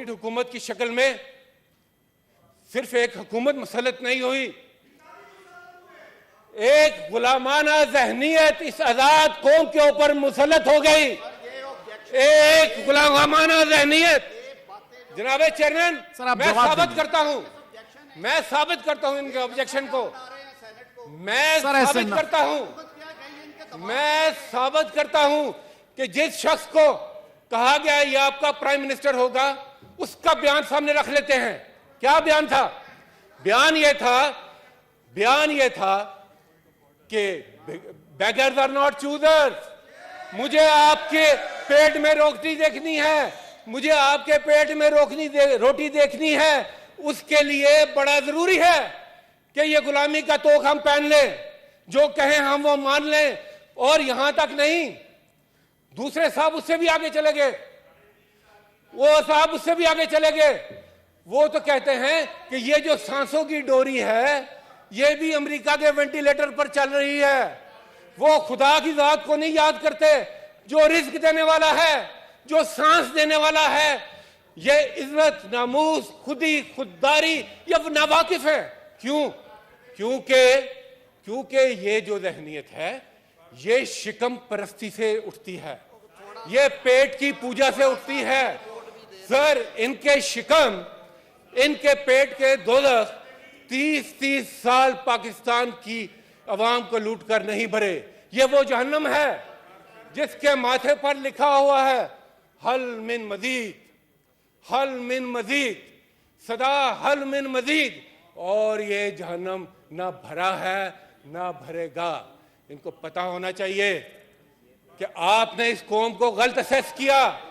Imported हुकूमत की शक्ल में सिर्फ एक हुकूमत मुसल्लत नहीं हुई, एक गुलामाना जहनीत इस आजाद कौम के ऊपर मुसल्लत हो गई। एक गुलामाना जहनीत। जनाब चेयरमैन, मैं साबित करता हूं इनके ऑब्जेक्शन को। मैं साबित करता हूं कि जिस शख्स को कहा गया ये आपका प्राइम मिनिस्टर होगा, उसका बयान सामने रख लेते हैं। क्या बयान था? बयान ये था कि बेगर्स आर नॉट चूजर्स। मुझे आपके पेट में रोटी देखनी है, मुझे आपके पेट में रोटी देखनी है। उसके लिए बड़ा जरूरी है कि ये गुलामी का तोख हम पहन लें, जो कहें हम वो मान लें। और यहां तक नहीं, दूसरे साहब उससे भी आगे चले गए, वो तो कहते हैं कि ये जो सांसों की डोरी है ये भी अमेरिका के वेंटिलेटर पर चल रही है। वो खुदा की जात को नहीं याद करते, जो रिस्क देने वाला है, जो सांस देने वाला है। ये इज्जत, नामूस, खुददारी ये नावाकिफ है। क्यों? क्योंकि ये जो जहनीत है ये शिकम परस्ती से उठती है, ये पेट की पूजा से उठती है। सर, इनके पेट के दोज़ख 30 साल पाकिस्तान की अवाम को लूट कर नहीं भरे। ये वो जहन्नम है जिसके माथे पर लिखा हुआ है हल मिन मजीद, सदा हल मिन मजीद। और ये जहन्नम ना भरा है ना भरेगा। इनको पता होना चाहिए कि आपने इस कौम को गलत असेस किया,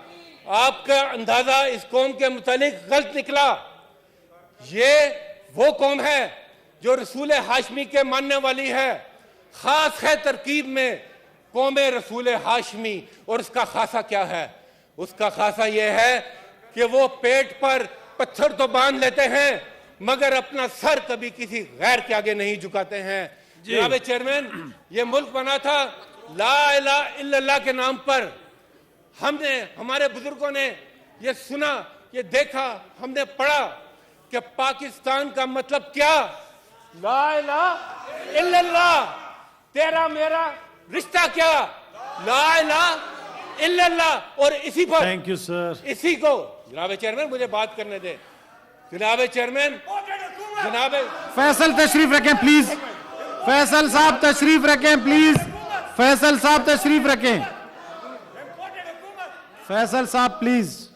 आपका अंदाजा इस कौम के मुतालिक गलत निकला। ये वो कौम है जो रसूल हाशमी के मानने वाली है। खास है तरकीब में कौम रसूल हाशमी। और उसका खासा क्या है? उसका खासा यह है कि वो पेट पर पत्थर तो बांध लेते हैं मगर अपना सर कभी किसी गैर के आगे नहीं झुकाते हैं। जनाब चेयरमैन, ये मुल्क बना था ला इलाहा इल्लल्लाह के नाम पर। हमारे बुजुर्गों ने ये सुना, ये देखा, हमने पढ़ा कि पाकिस्तान का मतलब क्या? ला इलाहा इल्लल्लाह। तेरा मेरा रिश्ता क्या? ला इलाहा इल्लल्लाह। और इसी पर, थैंक यू सर, इसी को जनाब चेयरमैन मुझे बात करने दे। जनाब चेयरमैन, फैसल तशरीफ रखें प्लीज। फैसल साहब तशरीफ रखें प्लीज। फैसल साहब तशरीफ रखें। फैसल साहब प्लीज।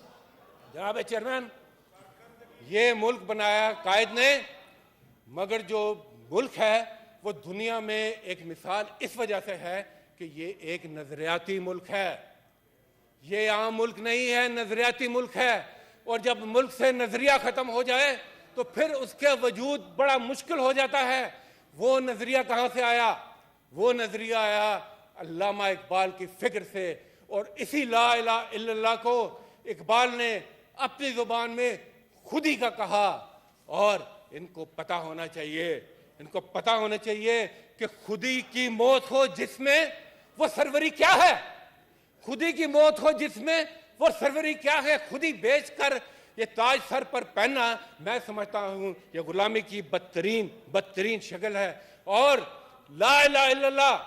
जनाब चेयरमैन, ये मुल्क बनाया कायद ने, मगर जो मुल्क है वो दुनिया में एक मिसाल इस वजह से है कि ये एक नजरियाती मुल्क है। ये आम मुल्क नहीं है, नजरियाती मुल्क है। और जब मुल्क से नजरिया खत्म हो जाए तो फिर उसके वजूद बड़ा मुश्किल हो जाता है। वो नजरिया कहां से आया? वो नजरिया आया अल्लामा इकबाल की फिक्र से। और इसी ला इलाहा इल्लल्लाह को इकबाल ने अपनी जुबान में खुद ही का कहा। और इनको पता होना चाहिए कि खुदी की मौत हो जिसमें वो सरवरी क्या है। खुदी की मौत हो जिसमें वो सरवरी क्या है। खुदी बेचकर ये ताज सर पर पहनना, मैं समझता हूं ये गुलामी की बदतरीन शक्ल है। और ला इलाहा इल्लल्लाह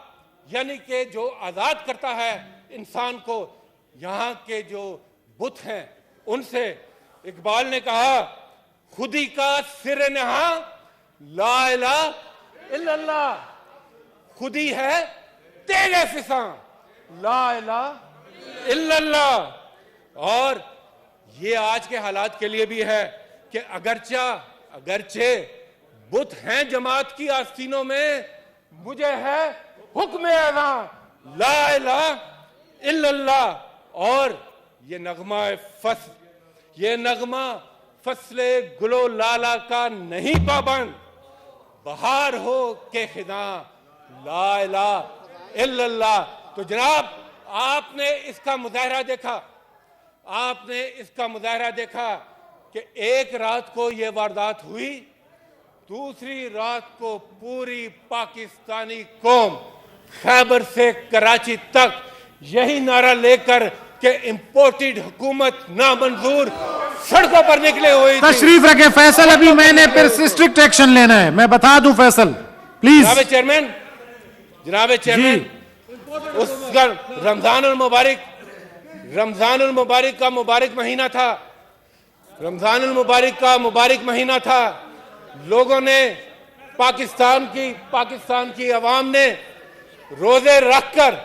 यानी कि जो आजाद करता है इंसान को, यहाँ के जो बुत हैं उनसे इकबाल ने कहा खुदी का सिर नहा ला इलाहा इल्लल्लाह। खुदी है तेरे फिसा ला इलाहा इल्लल्लाह। और ये आज के हालात के लिए भी है कि अगरचे बुत हैं जमात की आस्तीनों में, मुझे है हुक्म अज़ां ला इलाहा इल्लल्लाह। और ये नगमा फसले गुलो लाला का नहीं पाबंद, बहार हो के खिदा ला इलाहा इल्लल्लाह। तो जनाब, आपने इसका मुजाहरा देखा कि एक रात को ये वारदात हुई, दूसरी रात को पूरी पाकिस्तानी कौम खैबर से कराची तक यही नारा लेकर कि इंपोर्टेड हुकूमत नामंजूर, सड़कों पर निकले हुए थे। तशरीफ रखें फैसल, अभी मैंने फिर स्ट्रिक्ट एक्शन लेना है, मैं बता दूं फैसल प्लीज। जनाब चेयरमैन, उस रमजानुल मुबारक का मुबारक महीना था, रमजानुल मुबारक का मुबारक महीना था। लोगों ने पाकिस्तान की अवाम ने रोजे रखकर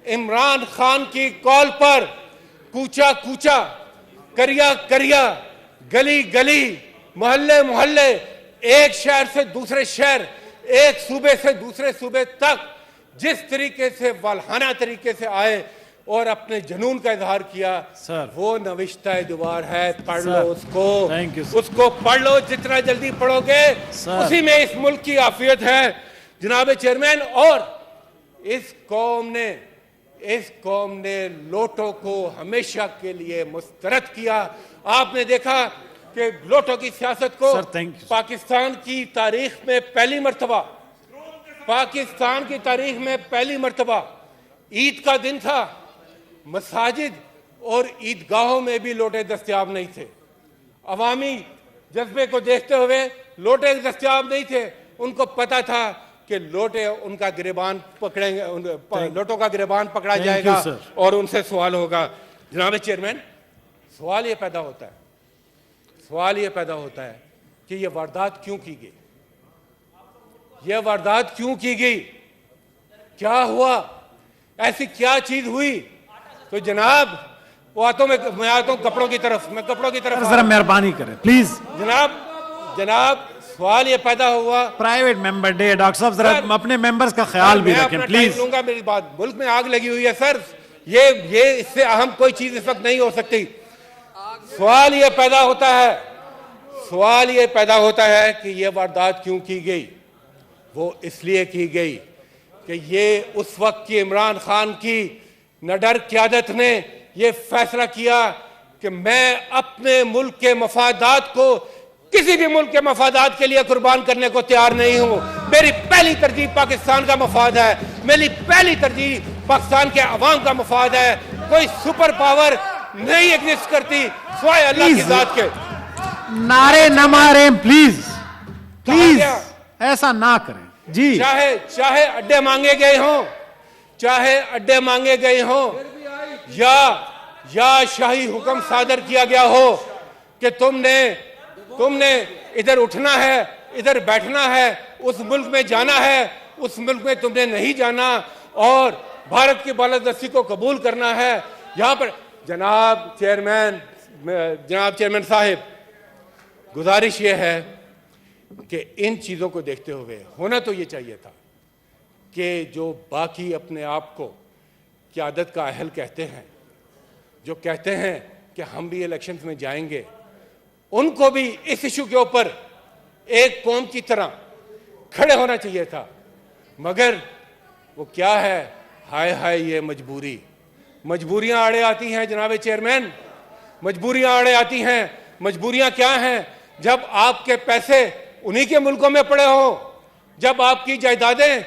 इमरान खान की कॉल पर कूचा कूचा, करिया करिया, गली गली, मोहल्ले मोहल्ले, एक शहर से दूसरे शहर, एक सूबे से दूसरे सूबे तक जिस तरीके से वालहाना तरीके से आए और अपने जुनून का इजहार किया सर, वो नविश्ता दुआर है। पढ़ लो उसको, थैंक यू उसको पढ़ लो। जितना जल्दी पढ़ोगे उसी में इस मुल्क की आफियत है जनाब चेयरमैन। और इस कौम ने लोटों को हमेशा के लिए मुस्तरद किया। आपने देखा कि लोटों की सियासत को पाकिस्तान की तारीख में पहली मर्तबा ईद का दिन था, मसाजिद और ईदगाहों में भी लोटे दस्तयाब नहीं थे। अवामी जज्बे को देखते हुए लोटे दस्तयाब नहीं थे। उनको पता था कि लोटे उनका गिरबान पकड़ेंगे, लोटों का गिरबान पकड़ा जाएगा और उनसे सवाल होगा। जनाब चेयरमैन, सवाल ये पैदा होता है कि ये वारदात क्यों की गई, क्या हुआ, ऐसी क्या चीज हुई। तो जनाब मैं आता हूं कपड़ों की तरफ जरा मेहरबानी करें प्लीज। जनाब सवाल ये पैदा हुआ, प्राइवेट मेंबर डे, डॉक्टर साहब जरा अपने मेंबर्स का ख्याल भी रखें प्लीज। लूंगा, मेरी बात, मुल्क में आग लगी हुई है सर, ये इससे अहम कोई चीज इस वक्त नहीं हो सकती। सवाल ये पैदा होता है कि ये वारदात क्यों की गई। वो इसलिए की गई कि ये उस वक्त की इमरान खान की निडर क़यादत ने ये फैसला किया कि मैं अपने मुल्क के मफादात को किसी भी मुल्क के मफादात के लिए कुर्बान करने को तैयार नहीं हूं। मेरी पहली तरजीह पाकिस्तान का मफाद है, मेरी पहली तरजीह पाकिस्तान के अवाम का मफाद है। कोई सुपर पावर नहीं एग्जिस्ट करती सिवाय अल्लाह की जात के। नारे न मारे प्लीज, ऐसा ना करें जी। चाहे अड्डे मांगे गए हों या शाही हुक्म सादर किया गया हो कि तुमने इधर उठना है, इधर बैठना है, उस मुल्क में जाना है, उस मुल्क में तुमने नहीं जाना और भारत की बालादस्ती को कबूल करना है। यहां पर जनाब चेयरमैन साहिब, गुजारिश ये है कि इन चीजों को देखते हुए होना तो ये चाहिए था कि जो बाकी अपने आप को क़यादत का अहल कहते हैं, जो कहते हैं कि हम भी इलेक्शंस में जाएंगे, उनको भी इस इशू के ऊपर एक कौम की तरह खड़े होना चाहिए था। मगर वो क्या है, हाय ये मजबूरियां आड़े आती हैं जनाब चेयरमैन, मजबूरियां आड़े आती हैं। मजबूरियां क्या हैं? जब आपके पैसे उन्हीं के मुल्कों में पड़े हों, जब आपकी जायदादें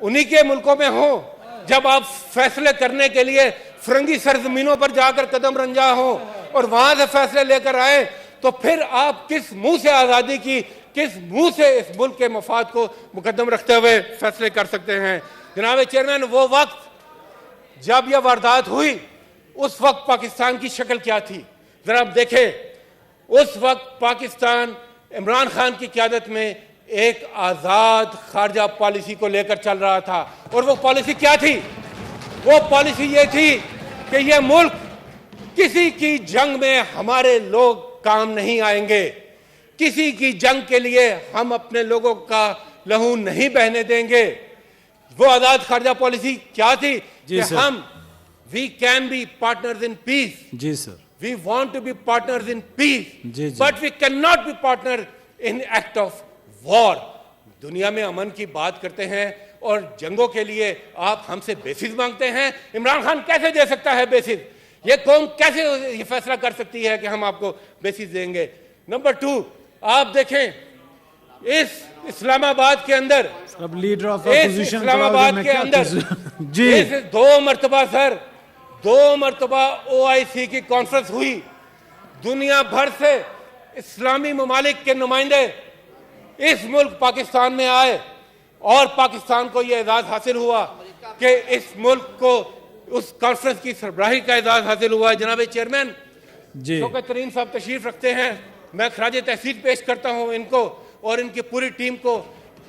उन्हीं के मुल्कों में हों, जब आप फैसले करने के लिए फरंगी सरजमीनों पर जाकर कदम रंजा हो और वहां से फैसले लेकर आए, तो फिर आप किस मुंह से आजादी की, किस मुंह से इस मुल्क के मफाद को मुकद्दम रखते हुए फैसले कर सकते हैं। जनाब चेयरमैन, वो वक्त जब यह वारदात हुई, उस वक्त पाकिस्तान की शक्ल क्या थी जरा आप देखें। उस वक्त पाकिस्तान इमरान खान की क़यादत में एक आजाद खारजा पॉलिसी को लेकर चल रहा था। और वो पॉलिसी क्या थी? वो पॉलिसी ये थी कि ये मुल्क किसी की जंग में हमारे लोग काम नहीं आएंगे, किसी की जंग के लिए हम अपने लोगों का लहू नहीं बहने देंगे। वो आजाद खारजा पॉलिसी क्या थी कि हम we can be partners in peace. जी sir, we want to be partners in peace, but we can not be partner in act of war. दुनिया में अमन की बात करते हैं और जंगों के लिए आप हमसे बेसिस मांगते हैं। इमरान खान कैसे दे सकता है बेसिस? ये कौम कैसे ये फैसला कर सकती है कि हम आपको बेसिस देंगे? नंबर 2, आप देखें इस इस्लामाबाद के अंदर, लीडर ऑफ अपोजिशन इस्लामाबाद के अंदर जी 2 मरतबा OIC की कॉन्फ्रेंस हुई। दुनिया भर से इस्लामी ममालिक के नुमाइंदे इस मुल्क पाकिस्तान में आए और पाकिस्तान को यह एजाज हासिल हुआ कि इस मुल्क को उस कॉन्फ्रेंस की सरबराही का एजाज हासिल हुआ है। जनाब चेयरमैन जी शौकत तरीन साहब तशरीफ रखते हैं, मैं खराज तहसीन पेश करता हूं इनको और इनकी पूरी टीम को।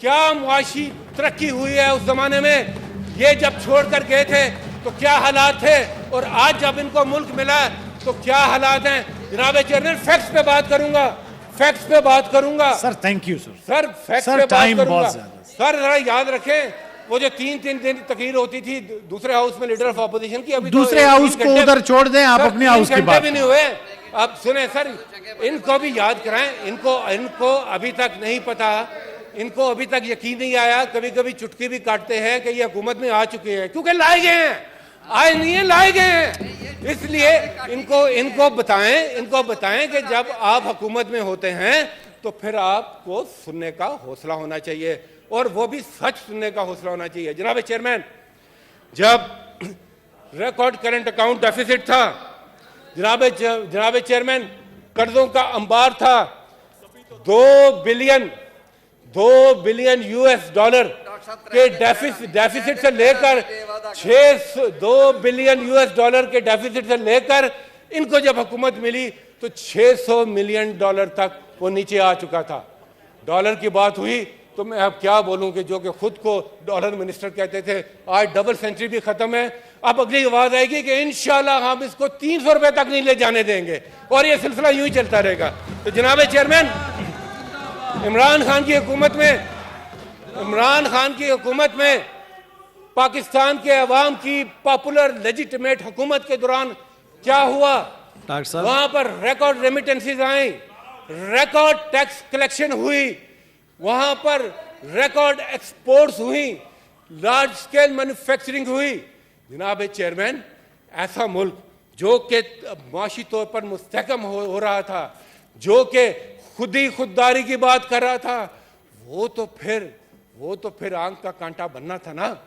क्या मुआशी तरक्की हुई है उस जमाने में, ये जब छोड़कर गए थे तो क्या हालात थे और आज जब इनको मुल्क मिला तो क्या हालात हैं। जनाब चेयरमैन फैक्ट्स पे बात करूंगा, फैक्ट्स पे बात करूंगा sir. Thank you sir. Sir facts sir, पे बात टाइम करूंगा बहुत ज्यादा। सर। जरा याद रखें वो जो 3-3 दिन तकरीर होती थी दूसरे हाउस में लीडर ऑफ ऑपोजिशन की, अभी दूसरे तो हाउस को उधर छोड़ दें, आप अपने हाउस की बात भी नहीं हुए। अब सुने सर, इनको भी याद कराएं, इनको अभी तक नहीं पता, इनको अभी तक यकीन नहीं आया, कभी कभी चुटकी भी काटते हैं कि ये हुकूमत में आ चुके हैं, क्योंकि लाए गए हैं, आए नहीं है लाए गए हैं। इसलिए इनको बताएं कि जब आप हुकूमत में होते हैं तो फिर आपको सुनने का हौसला होना चाहिए और वो भी सच सुनने का हौसला होना चाहिए। जनाब चेयरमैन, जब रिकॉर्ड करंट अकाउंट डेफिसिट था, जनाब चेयरमैन कर्जों का अंबार था, 2 बिलियन यूएस डॉलर के डेफिसिट से लेकर 2 बिलियन यूएस डॉलर के डेफिसिट से लेकर इनको जब हुकूमत मिली तो 600 मिलियन डॉलर तक वो नीचे आ चुका था। डॉलर की बात हुई तो मैं अब क्या बोलूं कि जो कि खुद को डॉलर मिनिस्टर कहते थे, आज डबल सेंचुरी भी खत्म है। अब अगली आवाज आएगी कि इंशाल्लाह हम इसको 300 रुपए तक नहीं ले जाने देंगे और ये सिलसिला यूं ही चलता रहेगा। तो जनाब चेयरमैन, इमरान खान की हुकूमत में पाकिस्तान के अवाम की पॉपुलर लेजिटिमेट हुकूमत के दौरान क्या हुआ, डॉक्टर साहब, वहां पर रिकॉर्ड रेमिटेंसीज आई, रिकॉर्ड टैक्स कलेक्शन हुई, वहां पर रिकॉर्ड एक्सपोर्ट्स हुई, लार्ज स्केल मैन्युफैक्चरिंग हुई। जनाब चेयरमैन, ऐसा मुल्क जो कि माशी तौर पर मुस्तहकम हो रहा था, जो कि खुददारी की बात कर रहा था, वो तो फिर आंख का कांटा बनना था ना।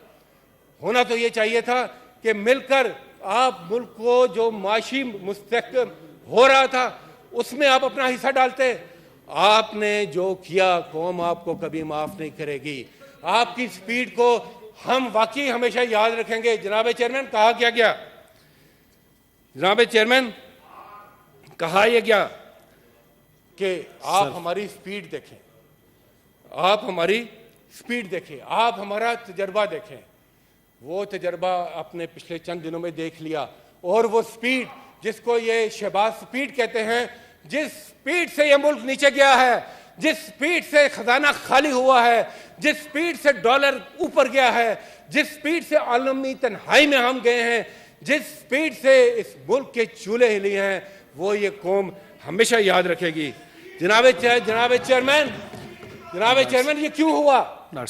होना तो ये चाहिए था कि मिलकर आप मुल्क को जो माशी मुस्तहकम हो रहा था उसमें आप अपना हिस्सा डालते। आपने जो किया कौम आपको कभी माफ नहीं करेगी। आपकी स्पीड को हम वाकई हमेशा याद रखेंगे। जनाब चेयरमैन, कहा क्या गया, जनाब चेयरमैन कहा यह गया कि आप हमारी स्पीड देखें, आप हमारी स्पीड देखें, आप हमारा तजर्बा देखें। वो तजर्बा आपने पिछले चंद दिनों में देख लिया और वो स्पीड जिसको ये शहबाज स्पीड कहते हैं, जिस स्पीड से ये मुल्क नीचे गया है, जिस स्पीड से खजाना खाली हुआ है, जिस स्पीड से डॉलर ऊपर गया है, जिस स्पीड से आलमी तन्हाई में हम गए हैं, जिस स्पीड से इस मुल्क के चूल्हे हिले हैं, वो ये कौम हमेशा याद रखेगी। जनाब चेयरमैन, ये क्यों हुआ,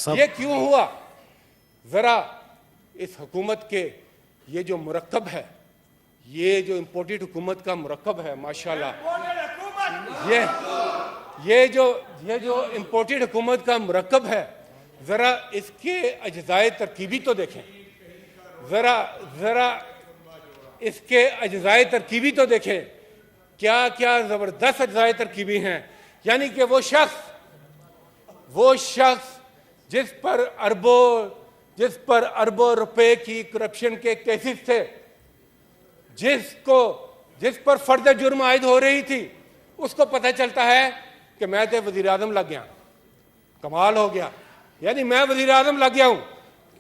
ये क्यों हुआ? जरा इस हुकूमत के ये जो मुरक्कब है, ये जो इम्पोर्टेड हुकूमत का मुरक्कब है, माशाल्लाह, ये जो इम्पोर्टेड हुकूमत का मुरक्कब है, जरा इसके अज्जाए तरकीबी तो देखें, जरा इसके अज्जाए तरकीबी तो देखें, क्या क्या जबरदस्त अज्जाए तरकीबी हैं। यानी कि वो शख्स जिस पर अरबों रुपए की करप्शन के केसेस थे, जिस पर फर्द जुर्म आयद हो रही थी, उसको पता चलता है कि मैं तो वजीर आजम लग गया, कमाल हो गया, यानी मैं वजीर आजम लग गया हूं।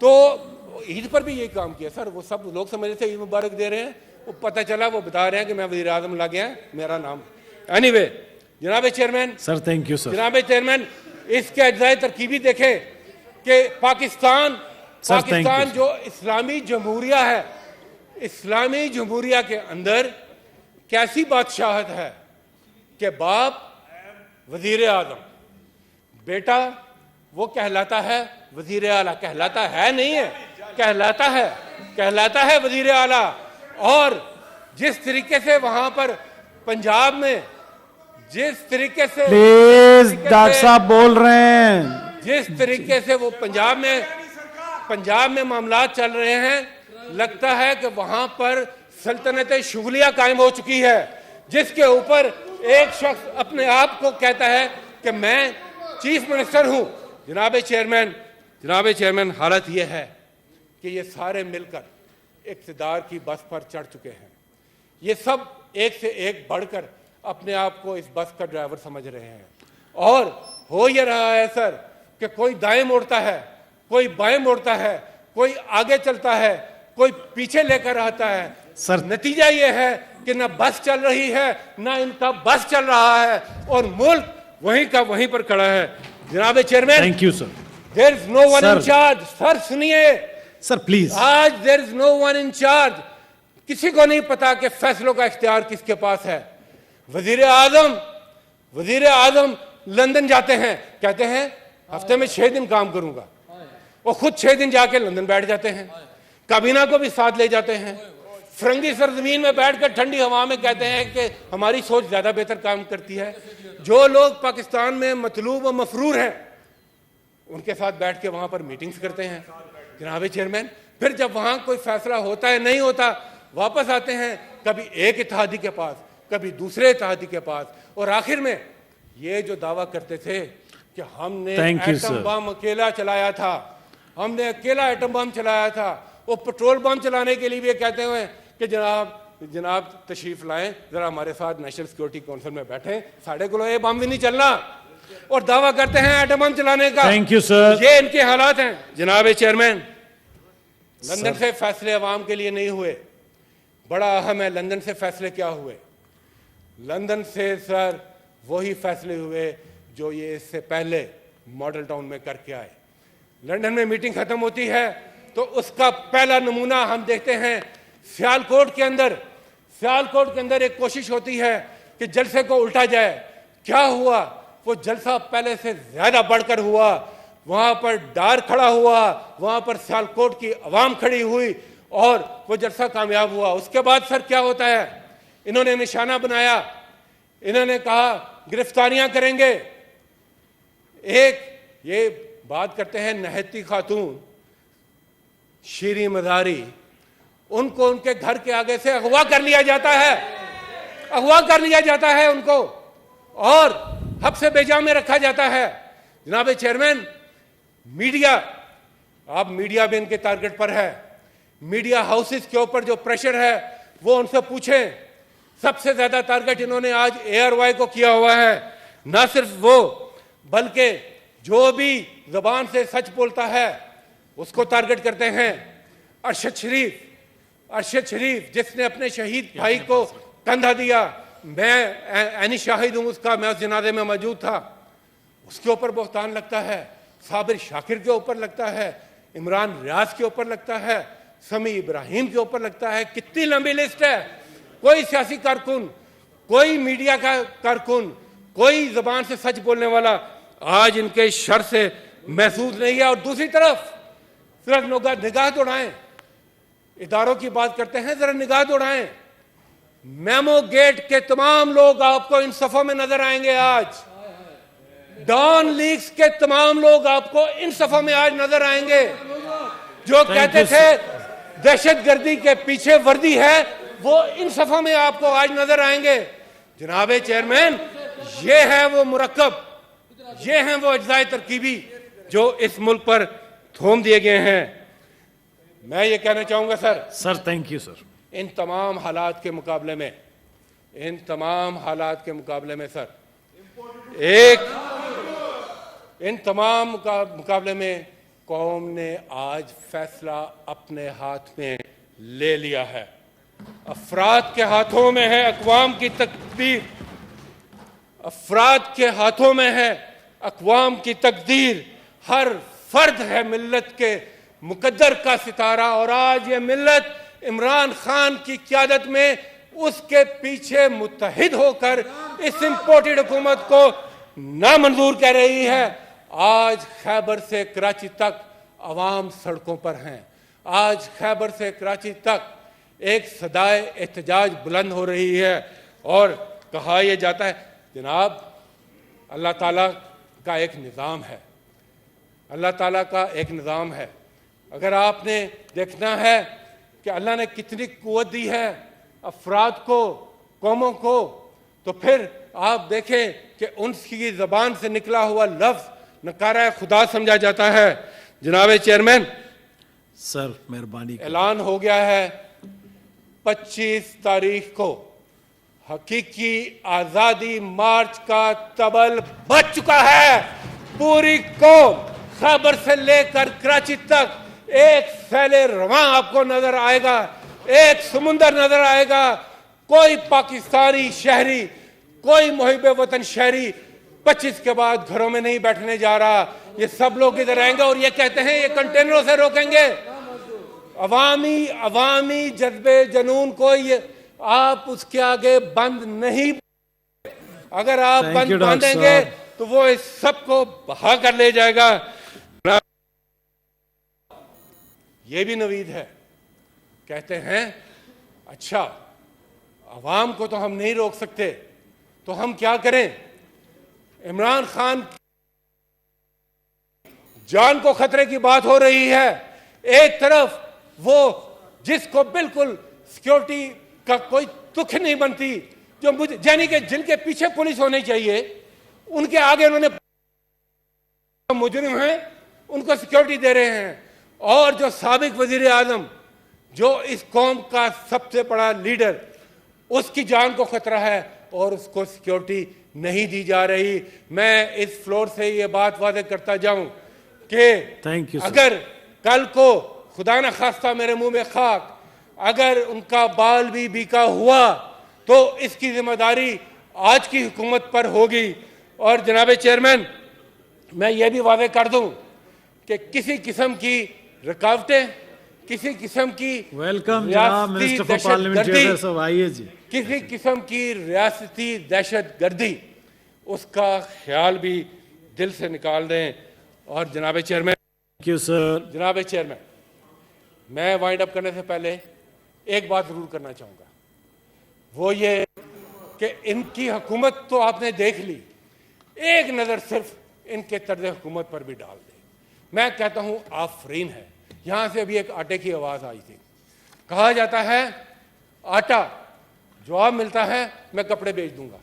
तो ईद पर भी यही काम किया सर, वो सब लोग समझ रहे थे ईद मुबारक दे रहे हैं, वो पता चला वो बता रहे हैं कि मैं वजीर आजम लग गया, मेरा नाम। एनीवे, जनाब chairman sir, thank you sir. जनाब चेयरमैन, इसके अज्जाए तरकीबी देखें कि पाकिस्तान जो इस्लामी जमहूरिया है, इस्लामी जमहूरिया के अंदर कैसी बादशाहत है कि बाप वजीर आजम, बेटा वो कहलाता है वजीर आला, कहलाता है नहीं है, कहलाता है वजीर आला। और जिस तरीके से वहां पर पंजाब में, जिस तरीके से प्लीज डॉक्टर साहब बोल रहे हैं, जिस तरीके से वो पंजाब में मामलात चल रहे हैं, लगता है कि वहां पर सल्तनत शुगलिया कायम हो चुकी है। जिसके ऊपर एक शख्स अपने आप को कहता है कि मैं चीफ मिनिस्टर हूं। जनाब चेयरमैन, हालत यह है कि ये सारे मिलकर इक़्तिदार की बस पर चढ़ चुके हैं। ये सब एक से एक बढ़कर अपने आप को इस बस का ड्राइवर समझ रहे हैं। और हो ये रहा है सर कि कोई दाएं मोड़ता है, कोई बाएं मोड़ता है, कोई आगे चलता है, कोई पीछे लेकर आता है। सर, नतीजा ये है कि ना बस चल रही है, ना इनका बस चल रहा है और मुल्क वहीं का वहीं पर खड़ा है। जनाब chairman, thank you sir. There is no one in charge. Sir सुनिए सर प्लीज। आज there is no one in charge. किसी को नहीं पता कि फैसलों का इख्तियार किसके पास है। वजीर आजम लंदन जाते हैं, कहते हैं हफ्ते में 6 दिन काम करूंगा। वो खुद 6 दिन जाके लंदन बैठ जाते हैं, काबीना को भी साथ ले जाते हैं। फरंगी सरजमीन में बैठकर ठंडी हवा में कहते हैं कि हमारी सोच ज्यादा बेहतर काम करती है। जो लोग पाकिस्तान में मतलूब व मफरूर हैं उनके साथ बैठ के वहां पर मीटिंग्स करते हैं। जनाब चेयरमैन, फिर जब वहां कोई फैसला होता है, नहीं होता, वापस आते हैं कभी एक इत्तेहादी के पास, कभी दूसरे इत्तेहादी के पास, और आखिर में ये जो दावा करते थे कि हमने एटम बम अकेला चलाया था, हमने अकेला एटम बम चलाया था, वो पेट्रोल बम चलाने के लिए भी कहते हुए कि जनाब तशरीफ लाएं, जरा हमारे साथ नेशनल सिक्योरिटी काउंसिल में बैठे, साढ़े को ये बम भी नहीं चलना, और दावा करते हैं एटम बम चलाने का। Thank you sir. ये इनके हालात हैं। जनाब चेयरमैन, लंदन से फैसले अवाम के लिए नहीं हुए। बड़ा अहम है लंदन से फैसले क्या हुए। लंदन से सर वही फैसले हुए जो ये इससे पहले मॉडल टाउन में करके आए। लंदन में मीटिंग खत्म होती है तो उसका पहला नमूना हम देखते हैं सियालकोट के अंदर एक कोशिश होती है कि जलसे को उल्टा जाए। क्या हुआ? वो जलसा पहले से ज्यादा बढ़कर हुआ। वहां पर डार खड़ा हुआ, वहां पर सियालकोट की आवाम खड़ी हुई और वो जलसा कामयाब हुआ। उसके बाद सर क्या होता है, इन्होंने निशाना बनाया, इन्होंने कहा गिरफ्तारियां करेंगे। एक ये बात करते हैं नहती खातून शीरी मज़ारी, उनको उनके घर के आगे से अगवा कर लिया जाता है उनको और हब्से बेजा में रखा जाता है। जनाब चेयरमैन, मीडिया भी इनके टारगेट पर है। मीडिया हाउसेस के ऊपर जो प्रेशर है वो उनसे पूछें। सबसे ज्यादा टारगेट इन्होंने आज ARY को किया हुआ है। ना सिर्फ वो बल्कि जो भी जबान से सच बोलता है उसको टारगेट करते हैं। अरशद शरीफ जिसने अपने शहीद भाई को कंधा दिया, मैं ऐनी शाहिद हूं उसका, मैं उस जनाजे में मौजूद था, उसके ऊपर बहतान लगता है। साबिर शाकिर के ऊपर लगता है, इमरान रियाज के ऊपर लगता है, समी इब्राहिम के ऊपर लगता है। कितनी लंबी लिस्ट है। कोई सियासी कारकुन, कोई मीडिया का कारकुन, कोई जबान से सच बोलने वाला आज इनके शर से महसूस नहीं है। और दूसरी तरफ सिर्फ लोग निगाह दौड़ाएं, इदारों की बात करते हैं, जरा निगाह दौड़ाएं। मेमो गेट के तमाम लोग आपको इन सफों में नजर आएंगे। आज डॉन लीग्स के तमाम लोग आपको इन सफों में आज नजर आएंगे। जो कहते थे दहशतगर्दी के पीछे वर्दी है, वो इन सफों में आपको आज नजर आएंगे। जनाब चेयरमैन, ये है वो मुरक्कब, ये हैं वो अज्जाए तरकीबी जो इस मुल्क पर थोम दिए गए हैं। मैं ये कहना चाहूंगा सर, थैंक यू सर, इन तमाम हालात के मुकाबले में सर, इन तमाम मुकाबले में कौम ने आज फैसला अपने हाथ में ले लिया है। अफराद के हाथों में है अक़वाम की तकदीर, अफराद के हाथों में है अक़वाम की तकदीर। हर फर्द है मिल्लत के मुकद्दर का सितारा, और आज ये मिल्लत इमरान खान की क़यादत में उसके पीछे मुत्तहिद होकर इस इम्पोर्टेड हुकूमत को नामंजूर कह रही है। आज खैबर से कराची तक अवाम सड़कों पर हैं। आज खैबर से कराची तक एक सदाए एहतजाज बुलंद हो रही है और कहा यह जाता है जनाब अल्लाह ताला का एक निज़ाम है, अल्लाह ताला का एक निज़ाम है। अगर आपने देखना है कि अल्लाह ने कितनी कुव्वत दी है अफराद को कौमों को, तो फिर आप देखें कि उनकी जबान से निकला हुआ लफ्ज नकारा खुदा समझा जाता है। जनाब चेयरमैन, सर मेहरबानी ऐलान हो गया है 25 तारीख को हकीकी आजादी मार्च का तबल बज चुका है। पूरी कौम खैबर से लेकर कराची तक एक सैले रवां आपको नजर आएगा, एक समुंदर नजर आएगा। कोई पाकिस्तानी शहरी, कोई मुहिब वतन शहरी 25 के बाद घरों में नहीं बैठने जा रहा। ये सब लोग इधर आएंगे और ये कहते हैं ये कंटेनरों से रोकेंगे। अवामी जज्बे जुनून को ये आप उसके आगे बंद नहीं, अगर आप बंद बांधेंगे तो वो इस सबको बहा कर ले जाएगा। ये भी नवीद है, कहते हैं अच्छा अवाम को तो हम नहीं रोक सकते, तो हम क्या करें? इमरान खान जान को खतरे की बात हो रही है। एक तरफ वो जिसको बिल्कुल सिक्योरिटी का कोई तुक नहीं बनती, जो मुझे यानी कि जिनके पीछे पुलिस होनी चाहिए, उनके आगे उन्होंने मुजरिम हैं उनको सिक्योरिटी दे रहे हैं। और जो साबिक वजीर आजम, जो इस कौम का सबसे बड़ा लीडर, उसकी जान को खतरा है और उसको सिक्योरिटी नहीं दी जा रही। मैं इस फ्लोर से ये बात वादे करता जाऊं कि अगर कल को खुदा न खास्ता मेरे मुंह में खाक, अगर उनका बाल भी बीका हुआ तो इसकी जिम्मेदारी आज की हुकूमत पर होगी। और जनाब चेयरमैन, मैं ये भी वादे कर दूं कि किसी किस्म की रुकावटें, किसी किस्म की किसी किस्म की रियासती दहशत गर्दी, उसका ख्याल भी दिल से निकाल दें। और जनाब चेयरमैन, जनाब चेयरमैन, मैं वाइंड अप करने से पहले एक बात जरूर करना चाहूंगा, वो ये कि इनकी हुकूमत तो आपने देख ली, एक नजर सिर्फ इनके तर्ज हुकूमत पर भी डाल दें। मैं कहता हूं आफरीन है। यहां से अभी एक आटे की आवाज आई थी, कहा जाता है आटा, जवाब मिलता है मैं कपड़े बेच दूंगा।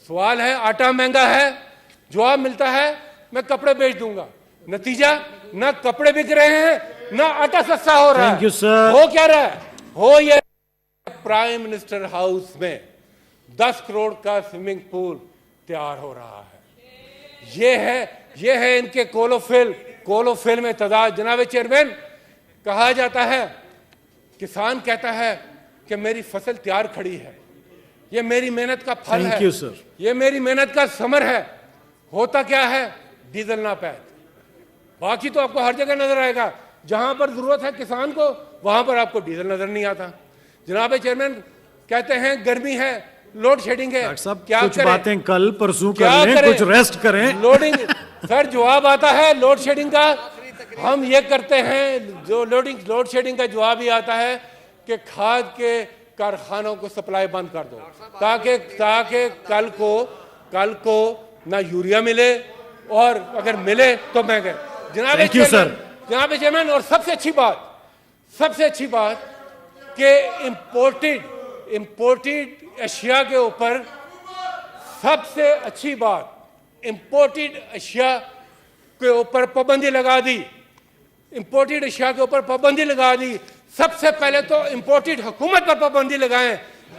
सवाल है आटा महंगा है, जवाब मिलता है मैं कपड़े बेच दूंगा। नतीजा ना कपड़े बिक रहे हैं ना आटा सस्ता हो रहा है। हो क्या रहा है? हो ये प्राइम मिनिस्टर हाउस में 10 करोड़ का स्विमिंग पूल तैयार हो रहा है। ये है इनके कोलोफिल में तदाद। जनाब चेयरमैन, कहा जाता है, किसान कहता है कि मेरी फसल तैयार खड़ी है, ये मेरी मेहनत का फल है, ये मेरी मेहनत का समर है। होता क्या है? डीजल ना पैद। बाकी तो आपको हर जगह नजर आएगा, जहां पर जरूरत है किसान को वहां पर आपको डीजल नजर नहीं आता। जनाब चेयरमैन, कहते हैं गर्मी है, लोड शेडिंग है, क्या कुछ करें? बातें कल परसों कर लें, कुछ रेस्ट करें। लोडिंग सर जवाब आता है लोड शेडिंग का, हम ये करते हैं, जो लोड शेडिंग का जवाब ही आता है कि खाद के कारखानों को सप्लाई बंद कर दो, ताकि कल को ना यूरिया मिले, और अगर मिले तो महंगे। जनाब चेयरमैन, और सबसे अच्छी बात कि इंपोर्टेड अशिया के ऊपर, सबसे अच्छी बात, इंपोर्टेड अशिया के ऊपर पाबंदी लगा दी। इंपोर्टेड अशिया के ऊपर पाबंदी लगा दी। सबसे पहले तो इंपोर्टेड हुकूमत पर पाबंदी लगाएं,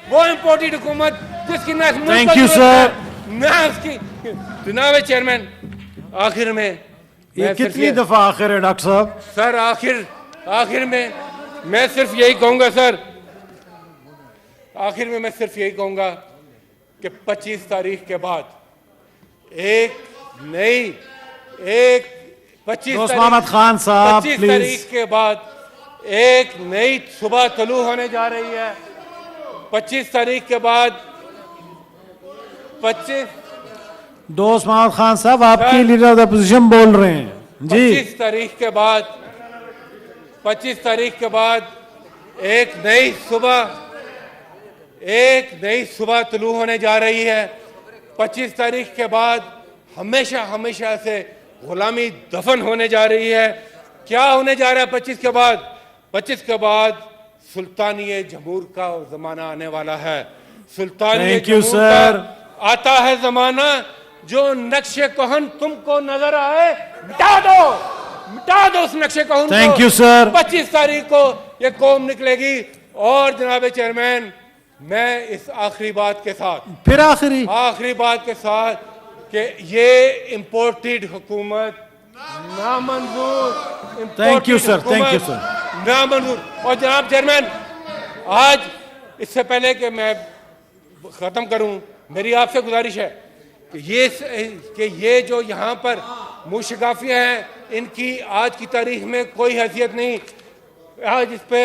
वो इंपोर्टेड हुकूमत जिसकी ना उसकी। जनाब चेयरमैन, आखिर में ये कितनी दफा आखिर है डॉक्टर साहब? सर आखिर में मैं सिर्फ यही कहूंगा सर, आखिर में मैं सिर्फ यही कहूंगा कि 25 तारीख के बाद एक 25 तारीख के बाद एक नई सुबह तलू होने जा रही है। 25 तारीख के बाद दोस्त मोहम्मद खान साहब, आपके लीडर ऑफ द अपोजिशन बोल रहे हैं जी। 25 तारीख के बाद एक नई सुबह तुलू होने जा रही है। 25 तारीख के बाद हमेशा से गुलामी दफन होने जा रही है। क्या होने जा रहा है 25 के बाद? 25 के बाद सुल्तानिये जमूर का जमाना आने वाला है। सुल्तानी Thank you, जमूर sir. का आता है जमाना, जो नक्शे कहन तुमको नजर आए मिटा दो उस नक्शे कहन। Thank you, sir. 25 तारीख को ये कौम निकलेगी। और जनाब चेयरमैन, मैं इस आखिरी बात के साथ कि ये इम्पोर्टेड हुकूमत नामंजूर। Thank you, sir. Thank you, sir. नामंजूर। और जनाब चेयरमैन, आज इससे पहले कि मैं खत्म करूं, मेरी आपसे गुजारिश है कि ये जो यहाँ पर मुशगाफियाँ हैं, इनकी आज की तारीख में कोई हैसियत नहीं। आज इस पे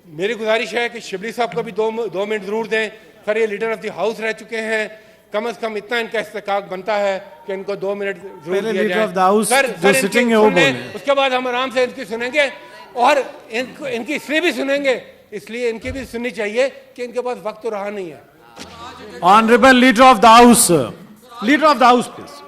मेरी गुजारिश है कि शिबली साहब को भी दो मिनट जरूर दें। सर, ये लीडर ऑफ द हाउस रह चुके हैं, कम से कम इतना इनका इस्तेकाक बनता है कि इनको 2 मिनट जरूर दिया लीडर जाए। ऑफ द हाउस सर, जो सिटिंग है वो बोले। उसके बाद हम आराम से इनकी सुनेंगे और इनकी इसलिए भी सुनेंगे, इसलिए इनकी भी सुननी चाहिए कि इनके पास वक्त तो रहा नहीं है। Honorable Leader of the House, sir. Leader of the House, please.